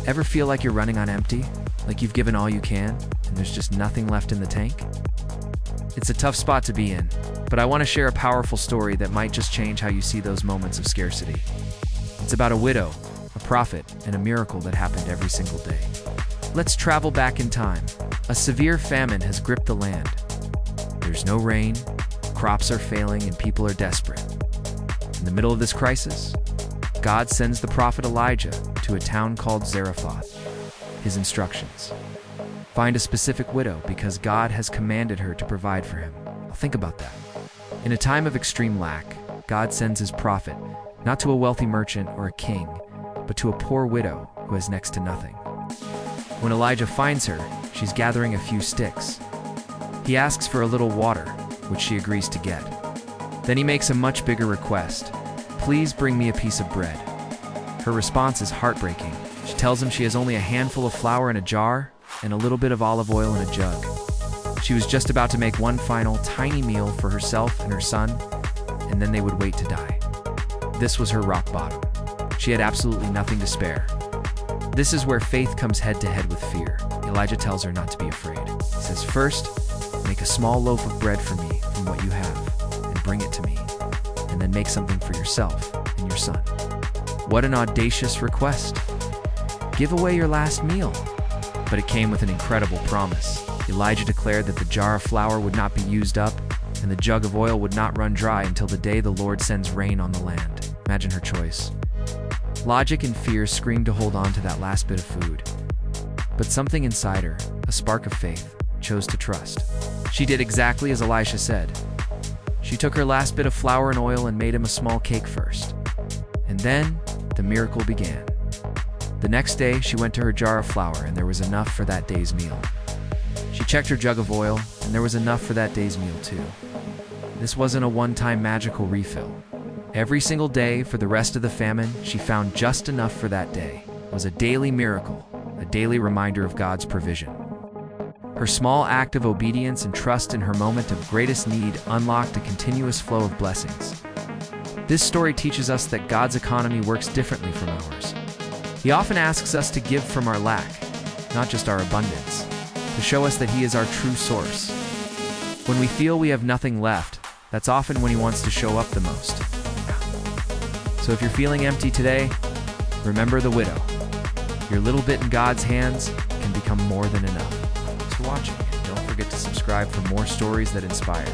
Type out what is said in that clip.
Ever feel like you're running on empty? Like you've given all you can, and there's just nothing left in the tank? It's a tough spot to be in, but I want to share a powerful story that might just change how you see those moments of scarcity. It's about a widow, a prophet, and a miracle that happened every single day. Let's travel back in time. A severe famine has gripped the land. There's no rain, crops are failing, and people are desperate. In the middle of this crisis, God sends the prophet Elijah to a town called Zarephath. His instructions: find a specific widow because God has commanded her to provide for him. Now think about that. In a time of extreme lack, God sends his prophet not to a wealthy merchant or a king, but to a poor widow who has next to nothing. When Elijah finds her, she's gathering a few sticks. He asks for a little water, which she agrees to get. Then he makes a much bigger request: please bring me a piece of bread. Her response is heartbreaking. She tells him she has only a handful of flour in a jar and a little bit of olive oil in a jug. She was just about to make one final tiny meal for herself and her son, and then they would wait to die. This was her rock bottom. She had absolutely nothing to spare. This is where faith comes head to head with fear. Elijah tells her not to be afraid. He says, first, make a small loaf of bread for me from what you have, and bring it to me, and then make something for yourself and your son. What an audacious request. Give away your last meal. But it came with an incredible promise. Elijah declared that the jar of flour would not be used up, and the jug of oil would not run dry until the day the Lord sends rain on the land. Imagine her choice. Logic and fear screamed to hold on to that last bit of food. But something inside her, a spark of faith, chose to trust. She did exactly as Elisha said. She took her last bit of flour and oil and made him a small cake first. And then, the miracle began. The next day, she went to her jar of flour, and there was enough for that day's meal. She checked her jug of oil, and there was enough for that day's meal too. This wasn't a one-time magical refill. Every single day for the rest of the famine, she found just enough for that day. It was a daily miracle, a daily reminder of God's provision. Her small act of obedience and trust in her moment of greatest need unlocked a continuous flow of blessings. This story teaches us that God's economy works differently from ours. He often asks us to give from our lack, not just our abundance, to show us that He is our true source. When we feel we have nothing left, that's often when He wants to show up the most. So if you're feeling empty today, remember the widow. Your little bit in God's hands can become more than enough. Thanks for watching, and don't forget to subscribe for more stories that inspire.